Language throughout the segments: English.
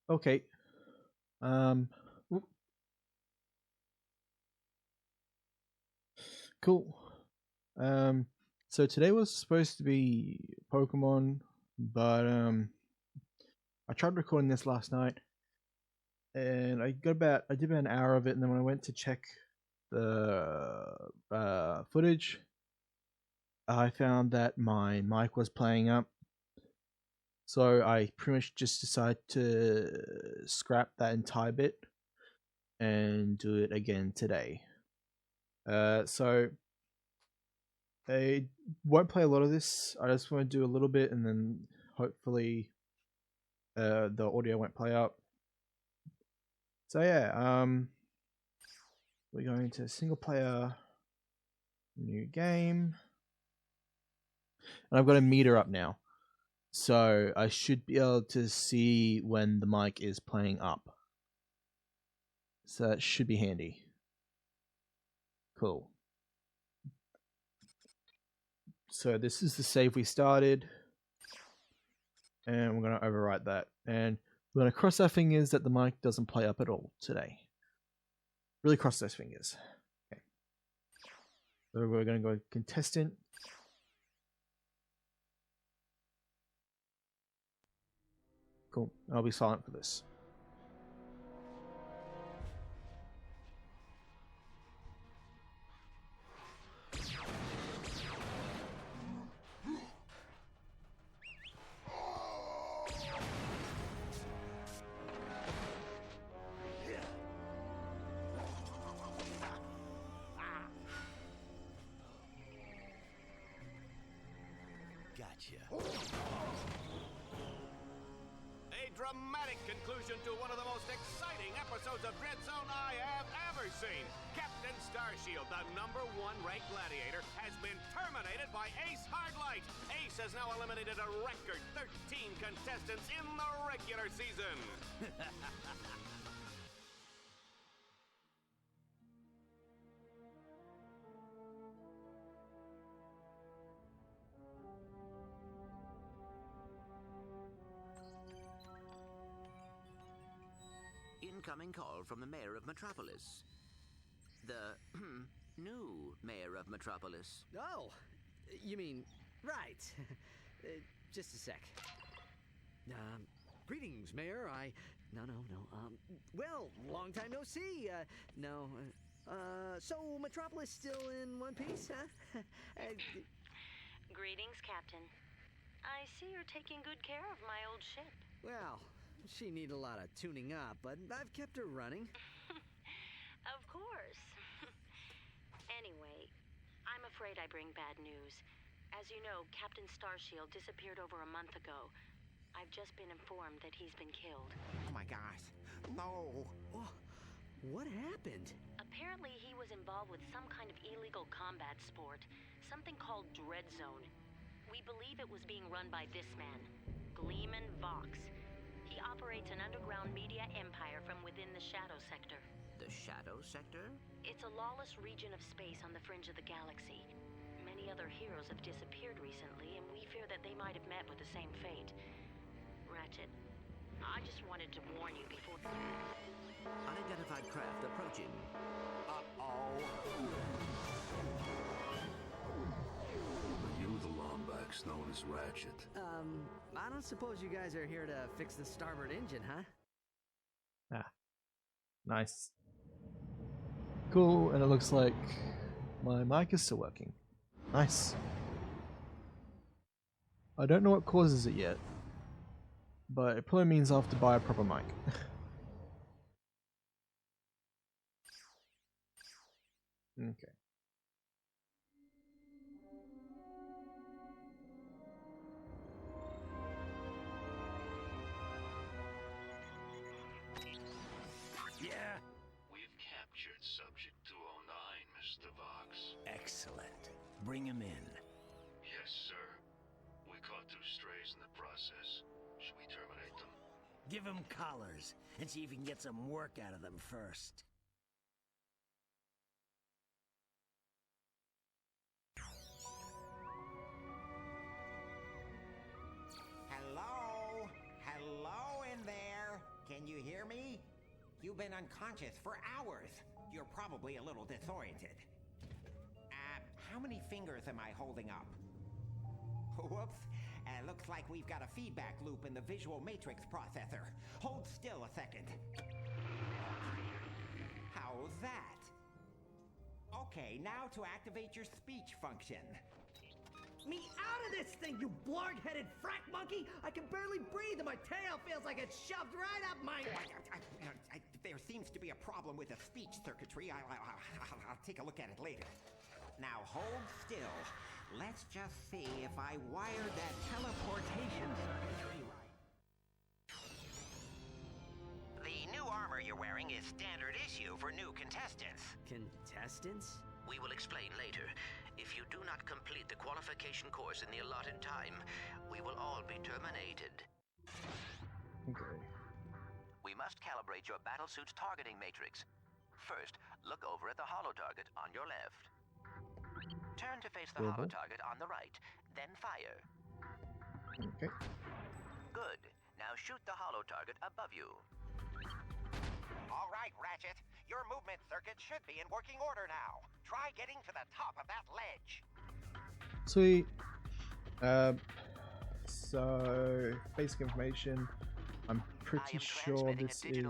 Okay. Um. Oop, cool. So today was supposed to be Pokemon, but I tried recording this last night, and I did about an hour of it, and then when I went to check the footage, I found that my mic was playing up. So I pretty much just decided to scrap that entire bit and do it again today. So I won't play a lot of this. I just want to do a little bit, and then hopefully the audio won't play up. So yeah, we're going to single player, new game, and I've got a meter up now, so I should be able to see when the mic is playing up. So that should be handy. Cool. So this is the save we started, and we're going to overwrite that, and we're going to cross our fingers that the mic doesn't play up at all today. Really cross those fingers. Okay. So we're going to go contestant. Cool. I'll be silent for this. Gotcha. A dramatic conclusion to one of the most exciting episodes of Dread Zone I have ever seen. Captain Starshield, the #1 ranked gladiator, has been terminated by Ace Hardlight. Ace has now eliminated a record 13 contestants in the regular season. Incoming call from the mayor of Metropolis. The new mayor of Metropolis. Oh, you mean, right. Just a sec. Greetings, Mayor. No. Well, long time no see. No. So Metropolis still in one piece, huh? Greetings, Captain. I see you're taking good care of my old ship. Well, she needs a lot of tuning up, but I've kept her running. Of course. Anyway, I'm afraid I bring bad news. As you know, Captain Starshield disappeared over a month ago. I've just been informed that he's been killed. Oh my gosh. No. Oh, what happened? Apparently, he was involved with some kind of illegal combat sport, something called Dread Zone. We believe it was being run by this man, Gleeman Vox. He operates an underground media empire from within the Shadow Sector. The Shadow Sector? It's a lawless region of space on the fringe of the galaxy. Many other heroes have disappeared recently, and we fear that they might have met with the same fate. Ratchet, I just wanted to warn you before... Unidentified craft approaching. You the Lombax known as Ratchet. I don't suppose you guys are here to fix the starboard engine, huh? Ah, nice. Cool, and it looks like my mic is still working. Nice. I don't know what causes it yet, but it probably means I'll have to buy a proper mic. Okay. Yeah. We've captured Subject 209, Mr. Vox. Excellent. Bring him in. Yes, sir. We caught 2 strays in the process. Should we terminate them? Give him collars and see if you can get some work out of them first. Hello? Hello in there? Can You've been unconscious for hours. You're probably a little disoriented. How many fingers am I holding up? Whoops. Looks like we've got a feedback loop in the visual matrix processor. Hold still a second. How's that? Okay, now to activate your speech function. Me out of this thing, you blarg-headed frack monkey! I can barely breathe and my tail feels like it's shoved right up my... There seems to be a problem with the speech circuitry. I'll take a look at it later. Now hold still. Let's just see if I wired that teleportation circuitry right. The new armor you're wearing is standard issue for new contestants. Contestants? We will explain later. If you do not complete the qualification course in the allotted time, we will all be terminated. Okay. We must calibrate your battlesuit's targeting matrix. First, look over at the holo target on your left. Turn to face the holo target on the right, then fire. Okay. Good. Now shoot the holo target above you. All right, Ratchet. Your movement circuit should be in working order now. Try getting to the top of that ledge. Sweet. So basic information. I'm pretty sure this is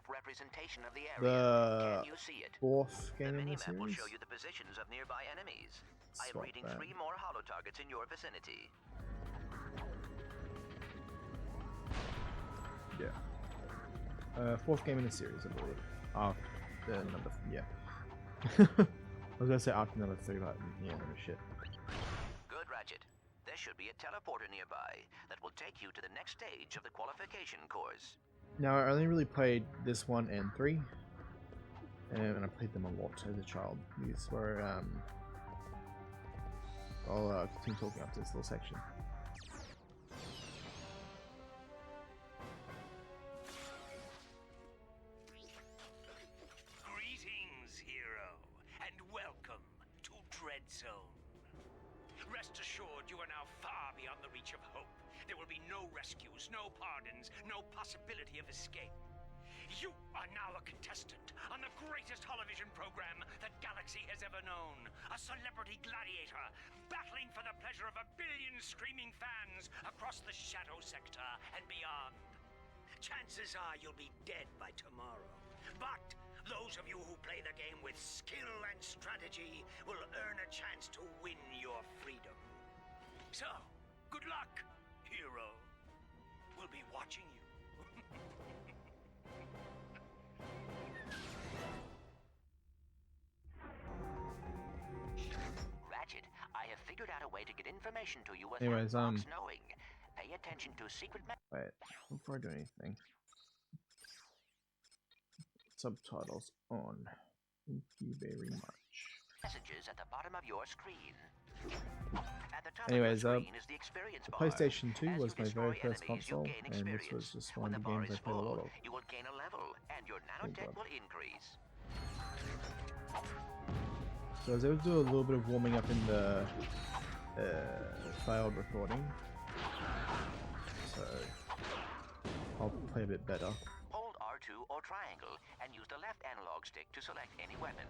representation of the area. the Can you see it? fourth game The in the minimap will series. show you the positions of nearby enemies. I am Swap reading that. 3 more holo targets in your vicinity. Yeah. Fourth game in the series, I believe. After number yeah. I was gonna say after number 3, but yeah, no shit. Good, Ratchet. There should be a teleporter nearby that will take you to the next stage of the qualification course. Now, I only really played this 1 and 3, and I played them a lot as a child. These were, I'll continue talking after this little section. Greetings, hero, and welcome to Dread Zone. Rest assured, you are now far beyond the reach of hope. There will be no rescues, no pardons, no possibility of escape. You are now a contestant on the greatest television program that Galaxy has ever known. A celebrity gladiator, battling for the pleasure of 1 billion screaming fans across the Shadow Sector and beyond. Chances are you'll be dead by tomorrow. But those of you who play the game with skill and strategy will earn a chance to win your freedom. So, good luck, hero. We'll be watching you. Ratchet, I have figured out a way to get information to you without Anyways, Fox knowing. Pay attention to secret wait, before I do anything. Subtitles on. Thank you very much. messages at the bottom of your screen. At the top Anyways, of your screen is the experience bar. PlayStation 2 As was you my very destroy first enemies, you console, gain and this was experience. just When one of the the bar games is I played a lot full, of. you will gain a level, and your nanotech God. will increase. So I was able to do a little bit of warming up in the failed recording, so I'll play a bit better. Hold R2 or triangle, and use the left analog stick to select any weapon.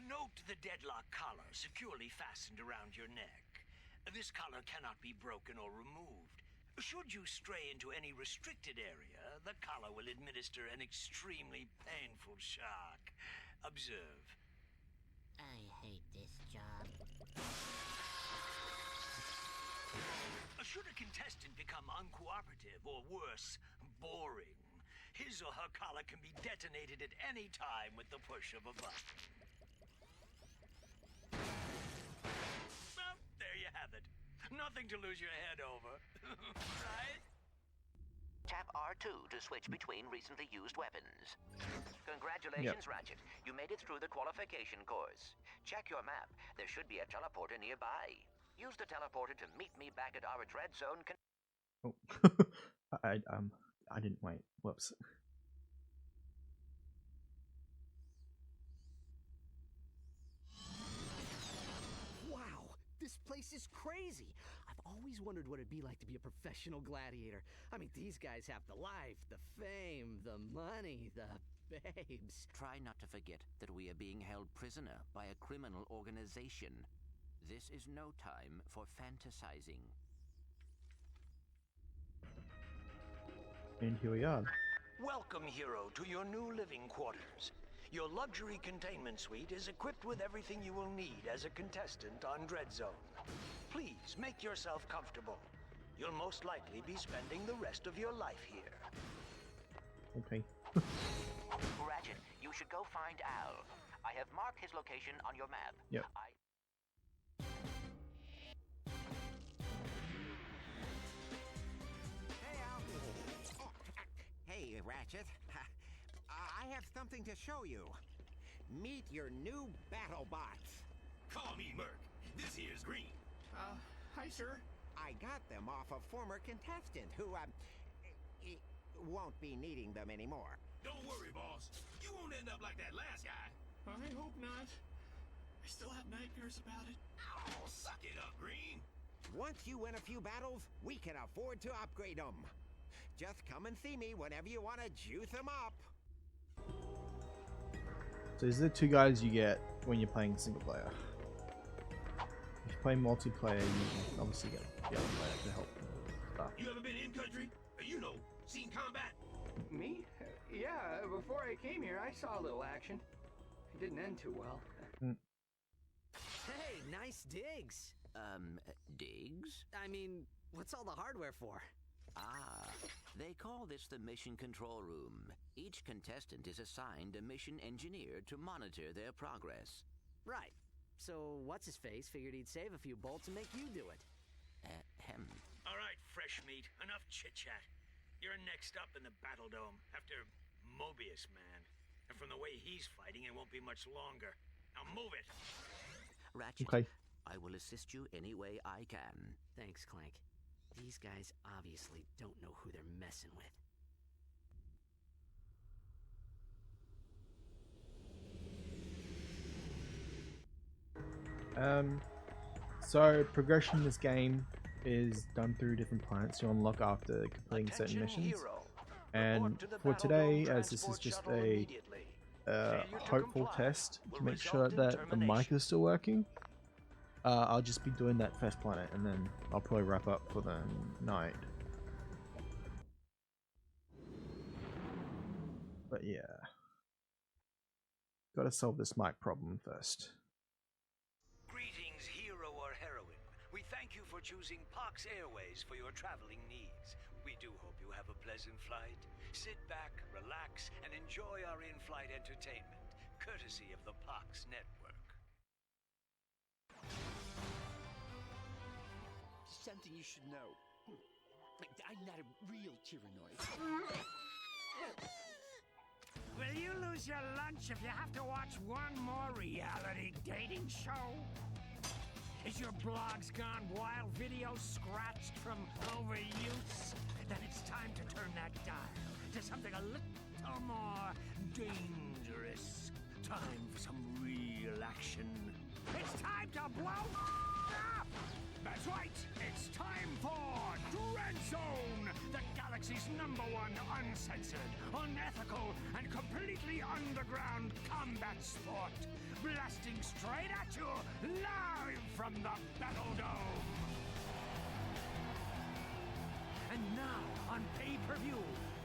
Note the deadlock collar securely fastened around your neck. This collar cannot be broken or removed. Should you stray into any restricted area, the collar will administer an extremely painful shock. Observe. I hate this job. Should a contestant become uncooperative or worse, boring, his or her collar can be detonated at any time with the push of a button. Well, there you have it. Nothing to lose your head over, right? Tap R2 to switch between recently used weapons. Congratulations, Ratchet. You made it through the qualification course. Check your map. There should be a teleporter nearby. Use the teleporter to meet me back at our Dread Zone. Oh, I didn't wait. Whoops. place is crazy. I've always wondered what it'd be like to be a professional gladiator. I mean, these guys have the life, the fame, the money, the babes. Try not to forget that we are being held prisoner by a criminal organization. This is no time for fantasizing. And here we are. Welcome, hero, to your new living quarters. Your luxury containment suite is equipped with everything you will need as a contestant on Dread Zone. Please make yourself comfortable. You'll most likely be spending the rest of your life here. Okay. Ratchet, you should go find Al. I have marked his location on your map. Yep. Hey, Al. Hey, Ratchet. I have something to show you. Meet your new battle bots. Call me Merc. This here's Green. Hi, sir. I got them off a former contestant who, won't be needing them anymore. Don't worry, boss. You won't end up like that last guy. I hope not. I still have nightmares about it. Oh, suck it up, Green. Once you win a few battles, we can afford to upgrade them. Just come and see me whenever you want to juice them up. So these are the two guys you get when you're playing single player. If you play multiplayer, you can obviously get the other player to help stuff. You ever been in country? You know, seen combat? Me? Yeah, before I came here, I saw a little action. It didn't end too well. Hey, nice digs. Digs? I mean, what's all the hardware for? Ah, they call this the mission control room. Each contestant is assigned a mission engineer to monitor their progress. Right. So, what's-his-face figured he'd save a few bolts and make you do it. Ahem. All right, fresh meat. Enough chit-chat. You're next up in the Battle Dome after Mobius Man. And from the way he's fighting, it won't be much longer. Now move it! Ratchet, Okay. I will assist you any way I can. Thanks, Clank. These guys obviously don't know who they're messing with. So progression in this game is done through different planets you unlock after completing certain missions. And for today, as this is just a hopeful test to make sure that the mic is still working, I'll just be doing that first planet and then I'll probably wrap up for the night. But yeah, gotta solve this mic problem first. Greetings, hero or heroine. We thank you for choosing Pox Airways for your traveling needs. We do hope you have a pleasant flight. Sit back, relax, and enjoy our in-flight entertainment, courtesy of the Pox Network. Something you should know. I'm not a real Tyrannoid. Will you lose your lunch if you have to watch one more reality dating show? Is your blogs gone wild, videos scratched from overuse? Then it's time to turn that dial to something a little more dangerous. Time for some real action. It's time to blow up! That's right, it's time for Dread Zone, the galaxy's #1 uncensored, unethical, and completely underground combat sport. Blasting straight at you, live from the Battle Dome. And now, on pay-per-view,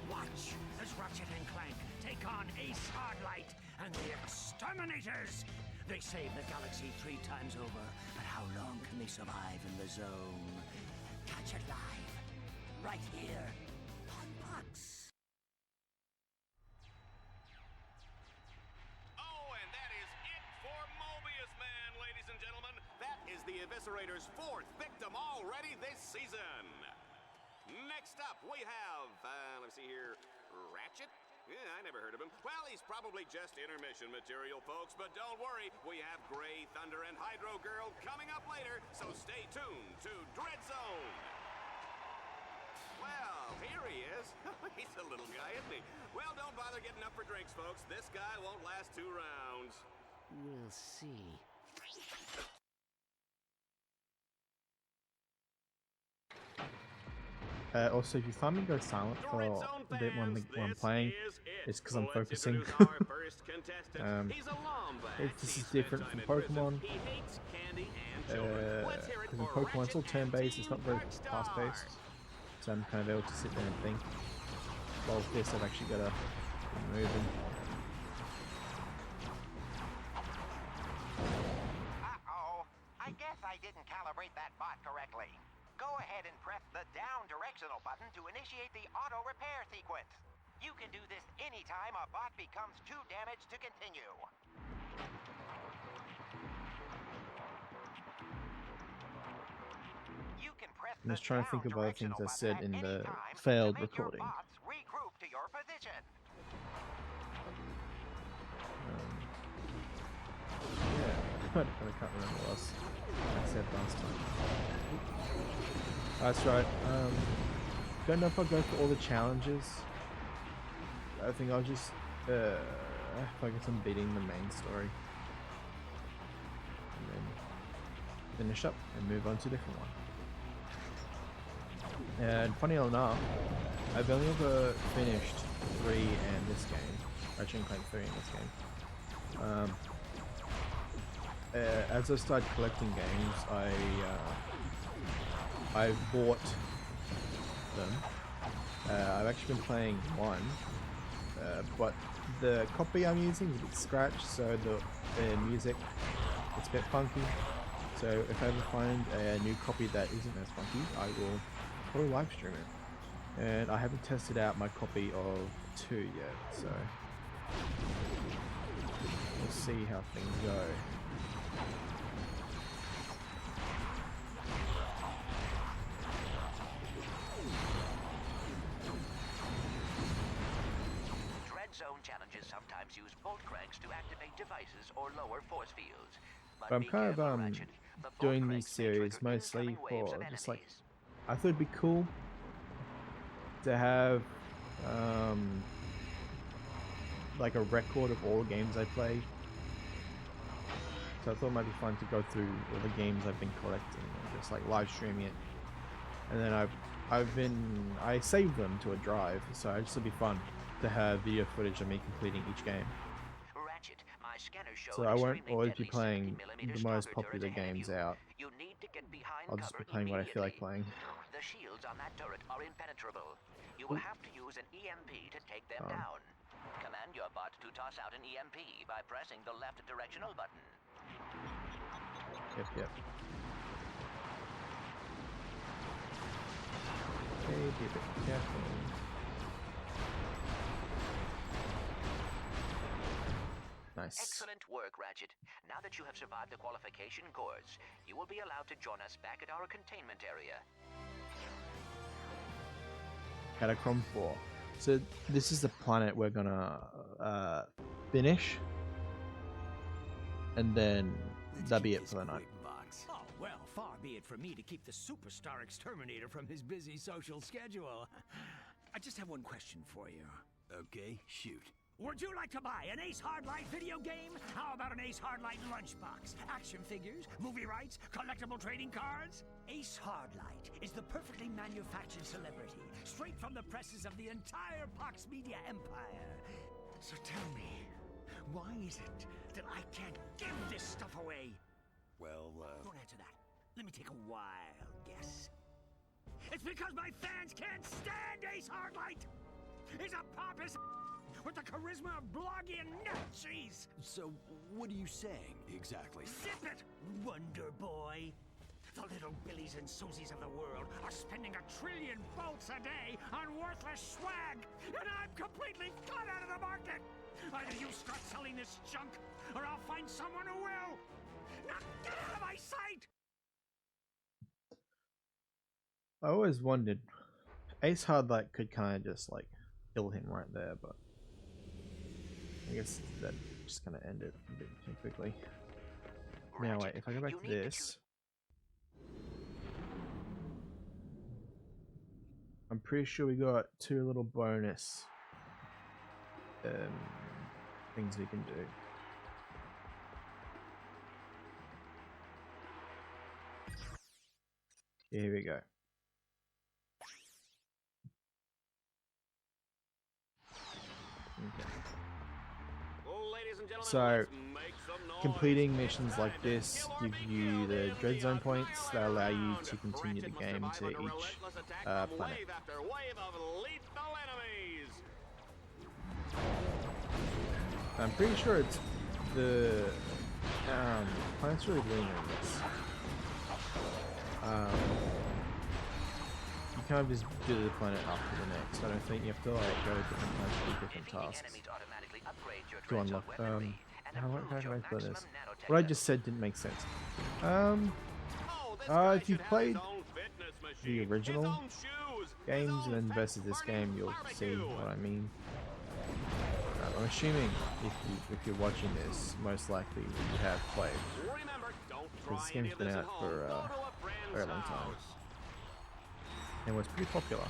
watch as Ratchet and Clank take on Ace Hardlight and the Exterminators. They save the galaxy 3 times over, but how long can they survive in the zone? Catch it live, right here on Pox. Oh, and that is it for Mobius Man, ladies and gentlemen. That is the Eviscerator's 4th victim already this season. Next up, we have, let's see here, Ratchet? Yeah, I never heard of him. Well, he's probably just intermission material, folks, but don't worry, we have Grey Thunder and Hydro Girl coming up later, so stay tuned to Dread Zone. Well, here he is. He's a little guy, isn't he? Well, don't bother getting up for drinks, folks. This guy won't last 2 rounds. We'll see. Also, if you find me go silent for Dread a Zone bit when, fans, when I'm this playing, is it. it's because I'm Let's focusing. introduce our first contestant. He's a lombat. This is He spent different time from in prison. Pokemon. He hates candy and children. Let's hear it Because in for Pokemon it's all Ratchet and turn-based, it's Team not very Darkstar. fast-paced. So I'm kind of able to sit there and think. While with this, I've actually got to be moving. Uh-oh. I guess I didn't calibrate that bot correctly. Go ahead and press the down directional button to initiate the auto repair sequence. You can do this anytime a bot becomes too damaged to continue. You can press I'm just trying to think of other things I said in the failed recording. bots regroup to your position. Yeah, I can't remember what else I said last time. That's right. Don't know if I'll go for all the challenges. I think I'll just focus on beating the main story. And then finish up and move on to a different one. And funny enough, I've only ever finished 3 and this game. Ratchet and Clank 3 in this game. As I started collecting games, I bought them. I've actually been playing 1, but the copy I'm using is a bit scratched, so the music it's a bit funky. So if I ever find a new copy that isn't as funky, I will probably live stream it. And I haven't tested out my copy of 2 yet, so we'll see how things go. Zone challenges sometimes use bolt cranks to activate devices or lower force fields. But I'm kind of doing these series mostly for just like, I thought it'd be cool to have like a record of all the games I play. So I thought it might be fun to go through all the games I've been collecting and just like live streaming it. And then I saved them to a drive, so it just would be fun to have video footage of me completing each game. Ratchet, my scanner showed So I won't always be playing the most popular games out. You need to get behind I'll just be cover playing what I feel like playing. The shields on that turret are impenetrable. You will have to use an EMP to take them down. Command your bot to toss out an EMP by pressing the left directional button. Yep. Okay, be a bit careful. Nice. Excellent work, Ratchet. Now that you have survived the qualification course, you will be allowed to join us back at our containment area. Catacomb 4. So this is the planet we're gonna finish, and then that'll be it for the night. Oh, well, far be it from me to keep the superstar exterminator from his busy social schedule. I just have one question for you. Okay, shoot. Would you like to buy an Ace Hardlight video game? How about an Ace Hardlight lunchbox? Action figures, movie rights, collectible trading cards? Ace Hardlight is the perfectly manufactured celebrity, straight from the presses of the entire Pox Media empire. So tell me, why is it that I can't give this stuff away? Well, don't answer that. Let me take a wild guess. It's because my fans can't stand Ace Hardlight! He's a pompous with the charisma of blogging nut cheese! So, what are you saying, exactly? Zip it, Wonder Boy! The little Billies and Susies of the world are spending 1 trillion bolts a day on worthless swag, and I'm completely cut out of the market! Either you start selling this junk, or I'll find someone who will! Now get out of my sight! I always wondered, Ace Hardlight could kind of just like kill him right there, but I guess that just kind of ended a bit too quickly. Now wait, if I go back to this, I'm pretty sure we got 2 little bonus things we can do. Here we go. and gentlemen, So, let's make some noise. completing missions like Time to this kill or give be you killed the in Dread the Zone points that allow you Annihilator to round. continue the Ratchet must game survive to under each relentless attack from planet. wave after wave of lethal enemies. I'm pretty sure it's the planet's really linear in this. You can't just do the planet after the next. I don't think you have to like go to different planets to do different tasks to unlock. How can I put this? What I just said didn't make sense. If you've played the original games and then versus this game, you'll see what I mean. I'm assuming if you're watching this, most likely you have played, because this game's been out for a very long time and was pretty popular.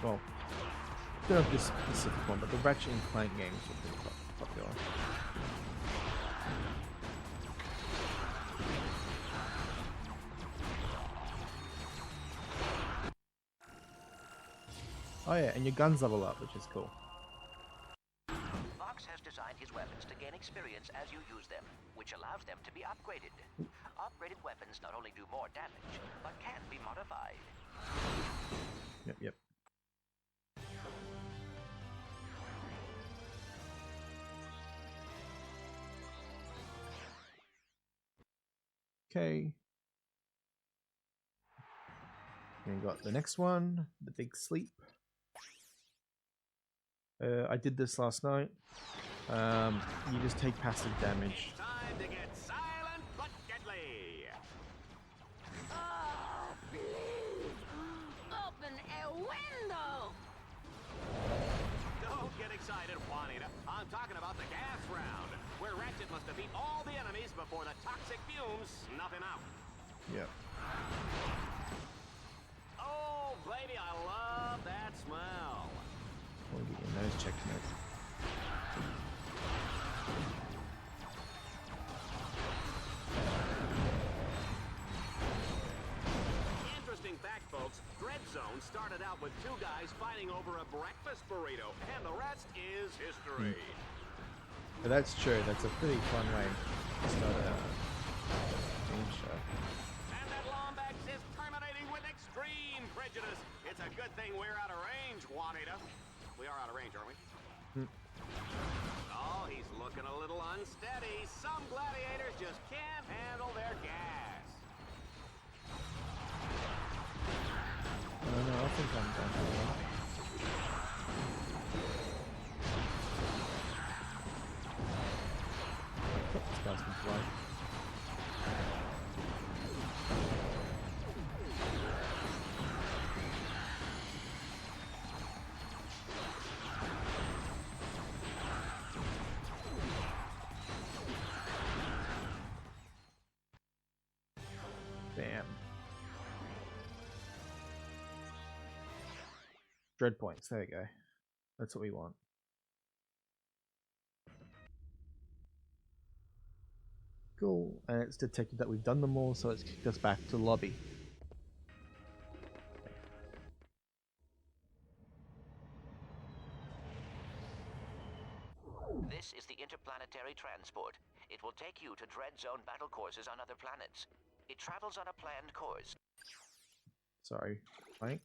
Well, not this specific one, but the Ratchet and Clank games were pretty popular. Oh yeah, and your guns level up, which is cool. Fox has designed his weapons to gain experience as you use them, which allows them to be upgraded. Upgraded weapons not only do more damage, but can be modified. Yep. Okay. We got the next one, the big sleep. I did this last night. You just take passive damage. It's time to get silent but deadly. Oh, please! Open a window! Don't get excited, Juanita. I'm talking about the gas round, where Ratchet must defeat all the enemies before the toxic fumes snuff him out. Yep. Oh, baby, I love that smell. We'll get your nose checked next. Interesting fact, folks. Dread Zone started out with two guys fighting over a breakfast burrito, and the rest is history. But that's true. That's a pretty fun way to start a game show. And that Lombax is terminating with extreme prejudice. It's a good thing we're out of range, Juanita. We are out of range, aren't we? Oh, he's looking a little unsteady. Some gladiators just can't handle their gas. No, I think I'm done for that. This guy's can fly. Bam. Dread points, there we go. That's what we want. Cool, and it's detected that we've done them all, so it's kicked us back to the lobby. This is the interplanetary transport. It will take you to Dread Zone battle courses on other planets. It travels on a planned course. Sorry, Mike.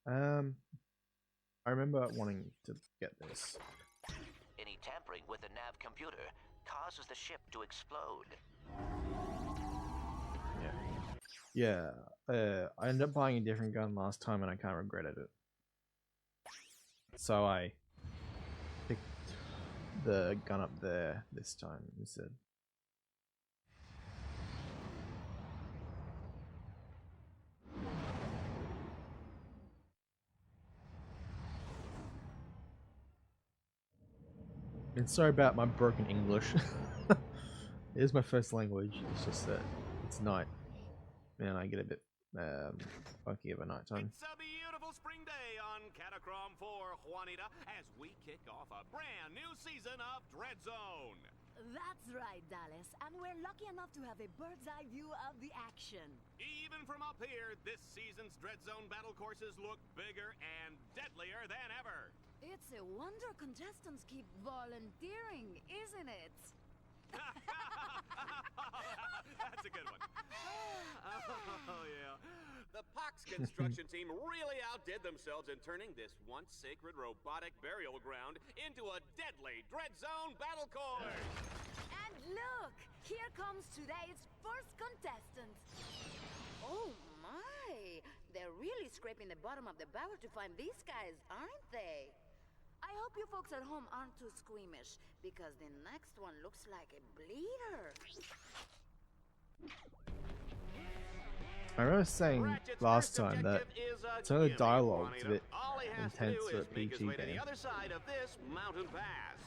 I remember wanting to get this. Any tampering with the nav computer causes the ship to explode. Yeah. I ended up buying a different gun last time and I kind of regretted it. So I picked the gun up there this time instead. And sorry about my broken English. It is my first language. It's just that it's night, and I get a bit funky over night time. It's a beautiful spring day on Catacrom 4, Juanita, as we kick off a brand new season of Dread Zone. That's right, Dallas, and we're lucky enough to have a bird's eye view of the action. Even from up here, this season's Dread Zone battle courses look bigger and deadlier than ever. It's a wonder contestants keep volunteering, isn't it? That's a good one. Oh, yeah. The Pox construction team really outdid themselves in turning this once sacred robotic burial ground into a deadly Dread Zone battle course. And look, here comes today's first contestant. Oh my! They're really scraping the bottom of the barrel to find these guys, aren't they? I hope you folks at home aren't too squeamish, because the next one looks like a bleeder. I remember saying last time that some of the dialogue's a bit intense for a PG game. The other side of this mountain pass.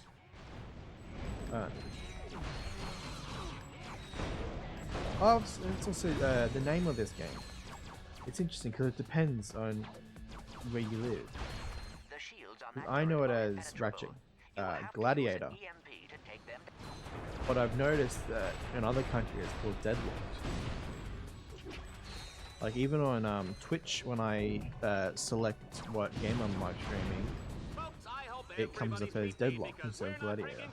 Oh, it's also the name of this game. It's interesting because it depends on where you live. I know it as Ratchet Gladiator, but I've noticed that in other countries it's called Deadlocked. Like even on Twitch, when I select what game I'm live streaming, it comes up as Deadlocked instead of Gladiator.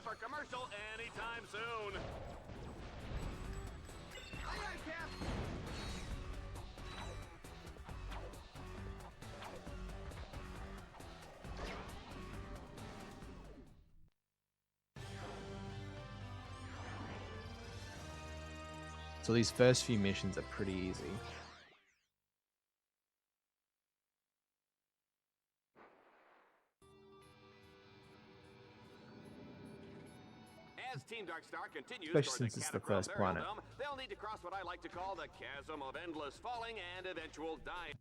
So these first few missions are pretty easy. As Team Darkstar continues Especially toward since it's the the first planet. Dome, they'll need to cross what I like to call the chasm of endless falling and eventual dying.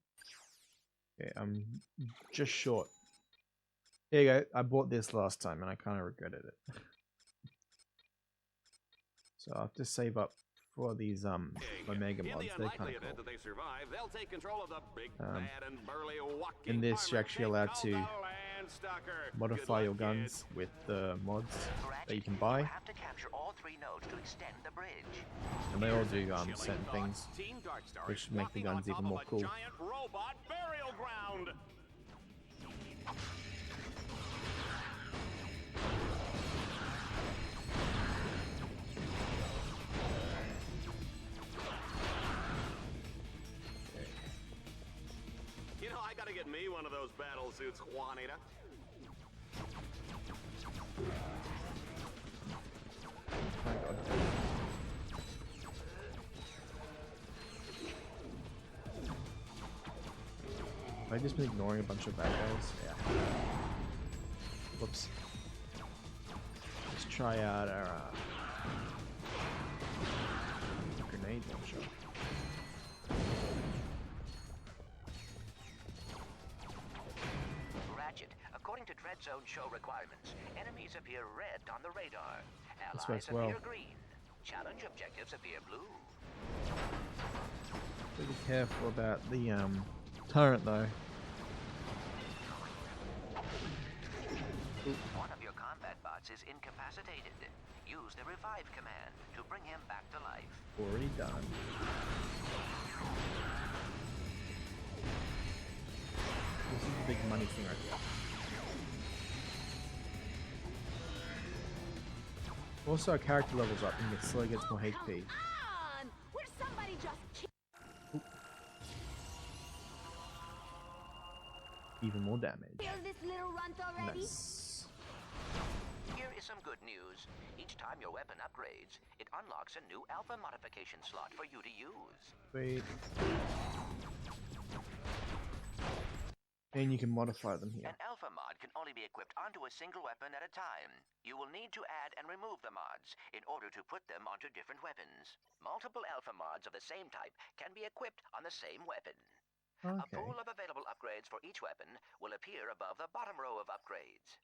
Okay, I'm just short. Here you go. I bought this last time and I kind of regretted it. So I'll have to save up for these Omega mods. They're kind of cool. They survive, they'll take control of the big, bad and burly walking In this, you're actually allowed to modify your luck, guns with the mods that you can buy. Have to capture all 3 nodes to extend the bridge. And they all do certain things, which make the guns even more cool. Giant robot burial ground. You know, I gotta get me one of those battle suits, Juanita. My God. Have I just been ignoring a bunch of bad guys? Yeah. Whoops. Let's try out our grenade launcher. Ratchet, according to Dread Zone show requirements, enemies appear red on the radar. This Allies works well. appear green. Challenge objectives appear blue. Be careful about the turret though. One of your combat bots is incapacitated. Use the revive command to bring him back to life. Already done. This is a big money thing right here. Also, our character levels up and it slowly gets more HP. On! Will somebody just Even more damage. kill this little runt already? Nice. Here is some good news. Each time your weapon upgrades, it unlocks a new alpha modification slot for you to use. Wait. And you can modify them here. An alpha mod can only be equipped onto a single weapon at a time. You will need to add and remove the mods in order to put them onto different weapons. Multiple alpha mods of the same type can be equipped on the same weapon. A Okay. pool of available upgrades for each weapon will appear above the bottom row of upgrades.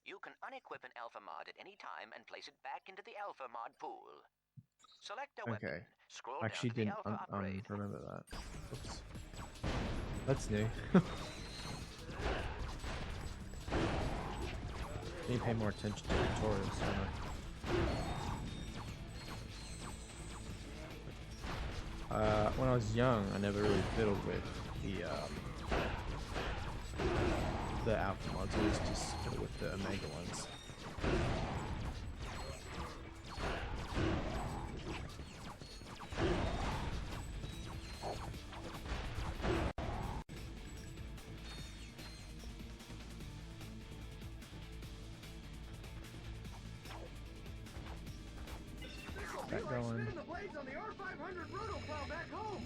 You can unequip an alpha mod at any time and place it back into the alpha mod pool. Select a weapon. Okay. Scroll Actually down to the didn't alpha upgrade. remember that. Oops. That's new. Need to pay more attention to tutorials, don't I? When I was young, I never really fiddled with the the alpha mods, it was just with the omega ones. That going. The blades on the R500 rotoplow back home.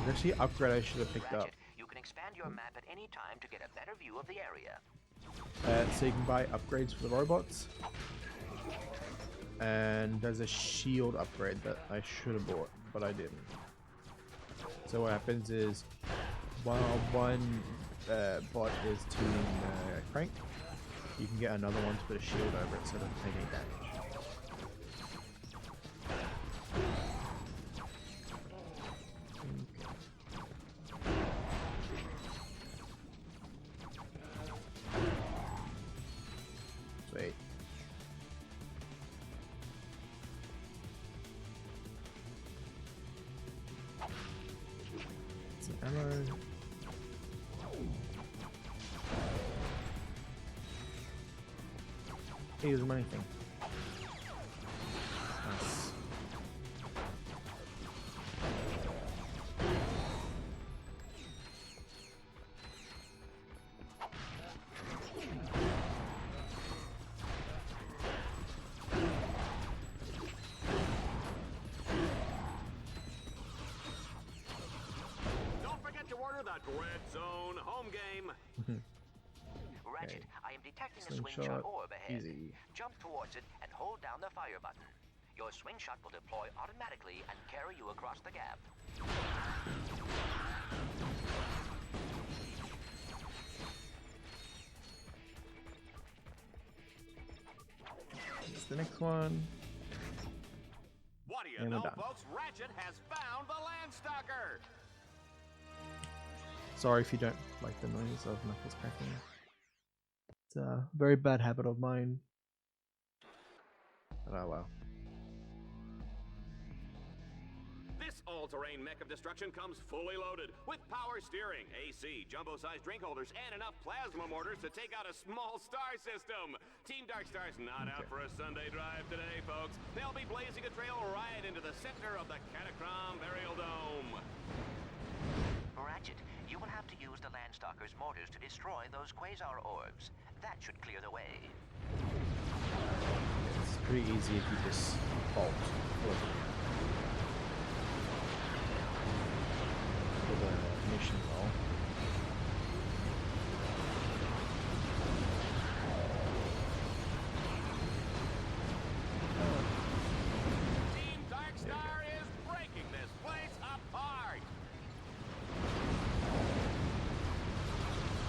There's actually an upgrade I should have picked up. Ratchet, you can expand your map at any time to get a better view of the area. So you can buy upgrades for the robots. And there's a shield upgrade that I should have bought, but I didn't. So what happens is, while one bot is tuning crank, you can get another one to put a shield over it so it doesn't take any damage. Sweet. Some ammo. Hey, there's a money thing. Nice. Don't forget to order the Dread Zone home game. Ratchet, I am detecting a Slingshot, swing shot orb ahead. easy. Jump towards it and hold down the fire button. Your swing shot will deploy automatically and carry you across the gap. It's the next one. What do you And we're know, done. folks? Ratchet has found the Landstalker. Sorry if you don't like the noise of knuckles cracking. It's a very bad habit of mine. But oh well. This all-terrain mech of destruction comes fully loaded with power steering, AC, jumbo-sized drink holders, and enough plasma mortars to take out a small star system. Team Darkstar's not out for a Sunday drive today, folks. They'll be blazing a trail right into the center of the Catacrom Burial Dome. Ratchet, you will have to use the Landstalker's mortars to destroy those quasar orbs. That should clear the way. It's pretty easy if you just bolt for the mission roll. Team Darkstar is breaking this place apart.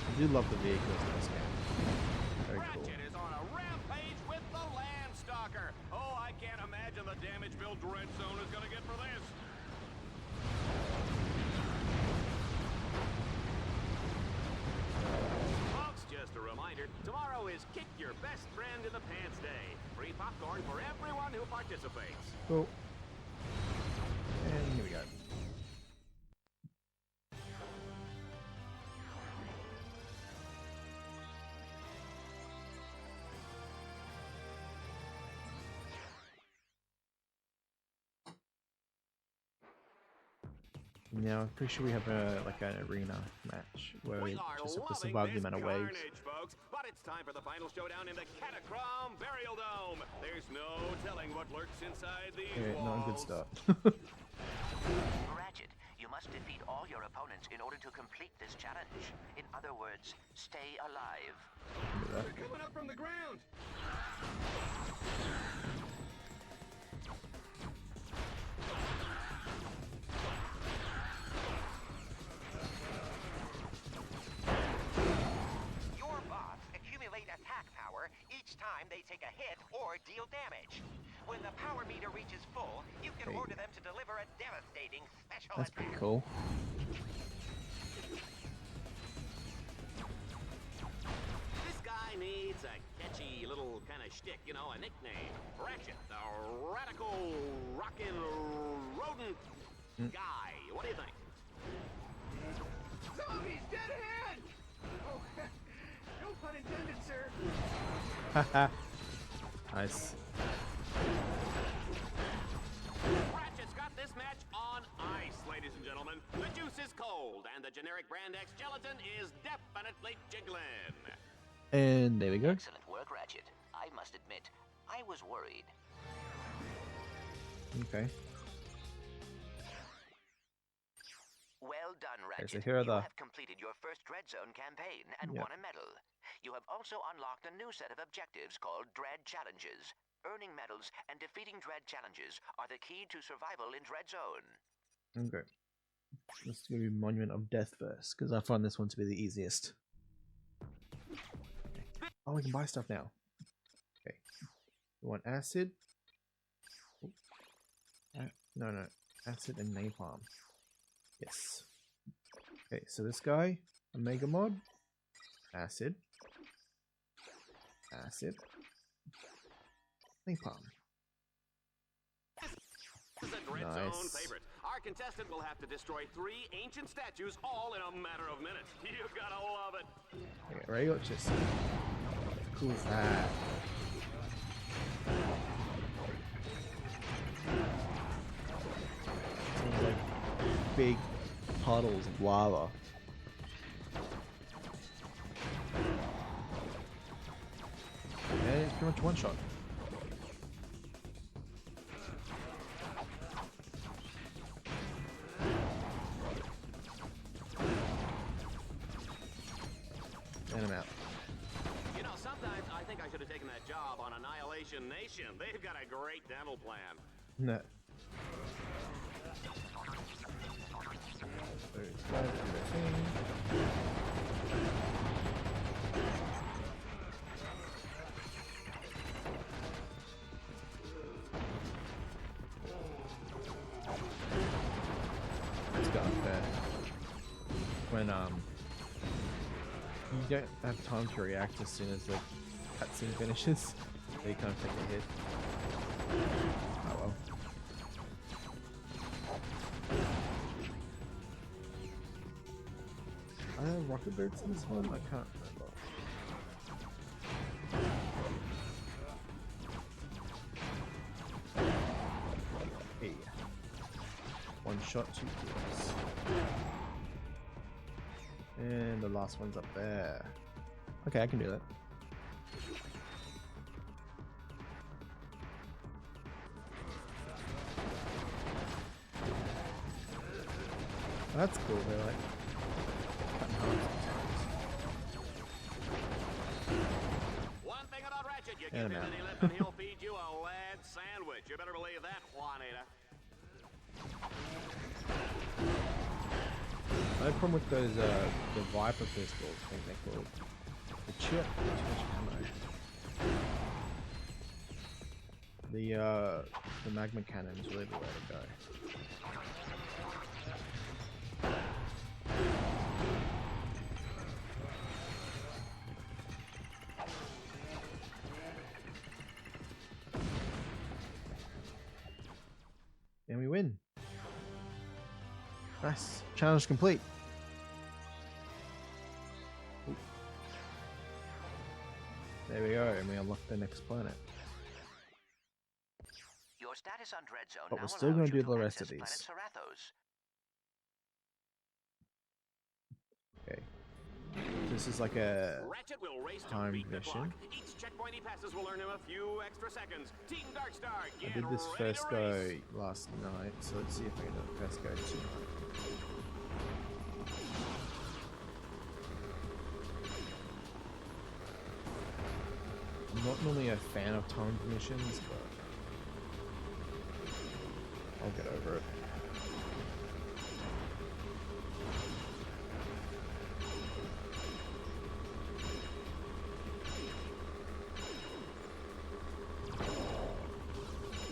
I do love the vehicles in this game. Very cool. Ratchet is on a rampage with the Landstalker. Oh, I can't imagine the damage-filled Dread Zone is gonna get for this. Folks, just a reminder, tomorrow is Kick Your Best Friend in the Pants Day. Free popcorn for everyone who participates. Cool. And here we go. Now I'm pretty sure we have a like an arena match where we are just have to loving survive the this amount of waves. carnage, folks, but it's time for the final showdown in the Catacrom Burial Dome. There's no telling what lurks inside these Yeah, not a good walls. start. Ratchet, you must defeat all your opponents in order to complete this challenge. In other words, stay alive. They're coming up from the ground. Your bots accumulate attack power each time they take a hit or deal damage. When the power meter reaches full, you can Hey. order them to deliver a devastating special That's attack. pretty cool. This guy needs a catchy little kind of shtick, you know, a nickname. Ratchet, the radical rockin' rodent guy. What do you think? he's dead ahead! Oh, no pun intended, sir. Haha. Nice. Ratchet's got this match on ice, ladies and gentlemen. The juice is cold, and the generic Brand X gelatin is definitely jiggling. And there we go. Excellent work, Ratchet. I must admit, I was worried. Okay. Well done, Okay, Ratchet. so here are you the... have completed your first Dread Zone campaign and Yep. won a medal. You have also unlocked a new set of objectives called Dread Challenges. Earning medals and defeating Dread Challenges are the key to survival in Dread Zone. Okay. Let's do Monument of Death first, because I find this one to be the easiest. Oh, we can buy stuff now. Okay. We want acid. No. Acid and napalm. Yes. Okay, so this guy, Omega Mod. Acid. Acid. Napalm. This is a Dread Zone Nice. favorite. Our contestant will have to destroy 3 ancient statues all in a matter of minutes. You gotta love it. Okay, ready? Let's just see. How cool is that? Seems like big puddles of lava. And it's pretty much one shot. And I'm out. You know, sometimes I think I should have taken that job on Annihilation Nation. They've got a great dental plan. No. There's that thing. Let's go up there. When you don't have time to react as soon as the cutscene finishes, so you kind of take a hit. Oh well. Are there rocket birds in this one? I can't remember. Hey. One shot, 2 kills. And the last one's up there. Okay, I can do that. That's cool, they're like cutting hearts One thing about Ratchet, you And give him I'm any out. lip and he'll feed you a lead sandwich. You better believe that, Juanita. No problem with those, the Viper pistols, I think they're called. The chip, too much ammo. The magma cannon is really the way to go. And we win. Nice. Challenge complete. Ooh. There we go, and we unlock the next planet. Your status on Dread Zone But now we're still allows going to you do the rest of access these. Planet Serathos. Okay. This is like a Ratchet will race to time beat the mission. clock. Each checkpoint he passes will earn him a few extra seconds. Team Darkstar, I get did this ready first to go race. last night, so let's see if I can do the first go tonight. I'm not normally a fan of timed missions, but I'll get over it.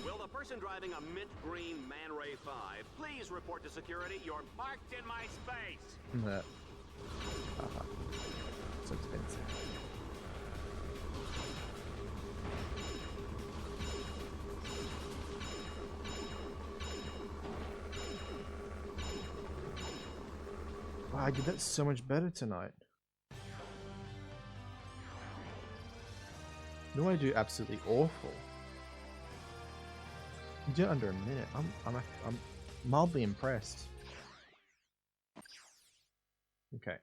Will the person driving a mint green Man Ray 5 please report to security? You're parked in my space. So expensive. I did that so much better tonight. No, I do absolutely awful. You did it under a minute. I'm mildly impressed. Okay.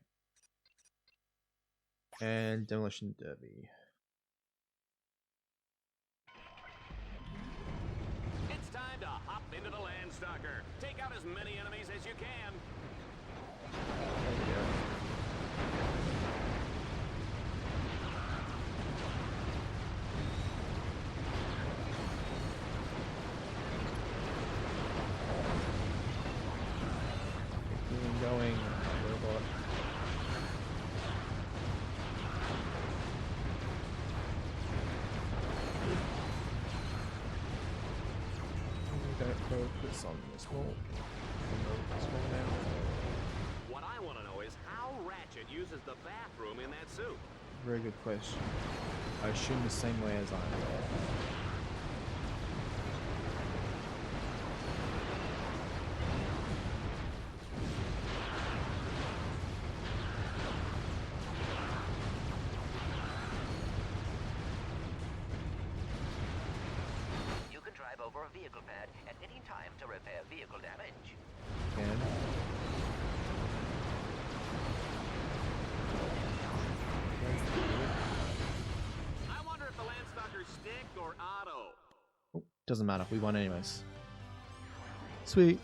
And Demolition Derby. It's time to hop into the Landstalker. Take out as many enemies as you can. There we go. Going, robot. Don't focus on the small. What I want to know is how Ratchet uses the bathroom in that suit. Very good question. I assume the same way as I am. Over a vehicle pad at any time to repair vehicle damage. Can. I wonder if the Landstalker's stick or auto. Oh, doesn't matter. We won anyways. Sweet.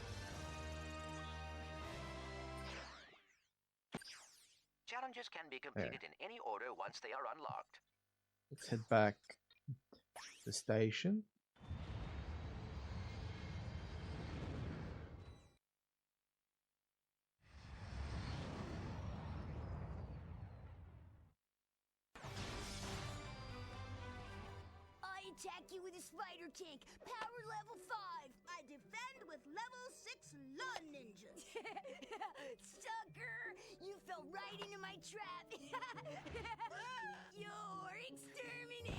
Challenges can be completed in any order once they are unlocked. Let's head back to the station. Attack you with a spider tank, power level 5. I defend with level 6 lawn ninja. Sucker, you fell right into my trap. You're exterminated.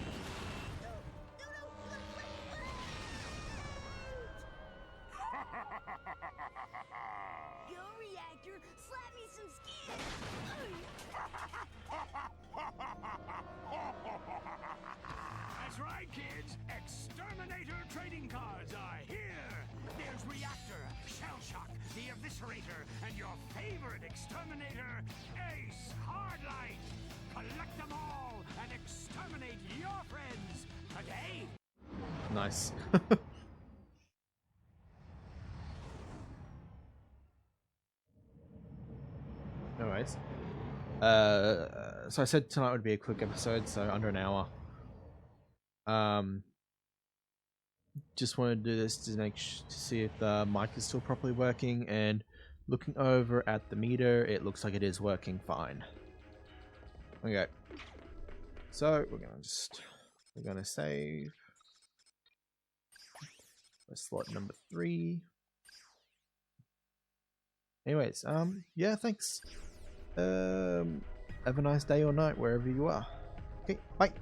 Go reactor, slap me some skin. That's right, kids. Exterminator trading cards are here. There's Reactor, Shell Shock, the Eviscerator, and your favorite exterminator, Ace Hardlight. Collect them all and exterminate your friends today. Nice. Anyways. So I said tonight would be a quick episode, so under an hour. Just wanted to do this to to see if the mic is still properly working, and looking over at the meter, it looks like it is working fine. Okay. So we're gonna save. Slot number 3. Anyways, yeah, thanks. Have a nice day or night wherever you are. Okay, bye.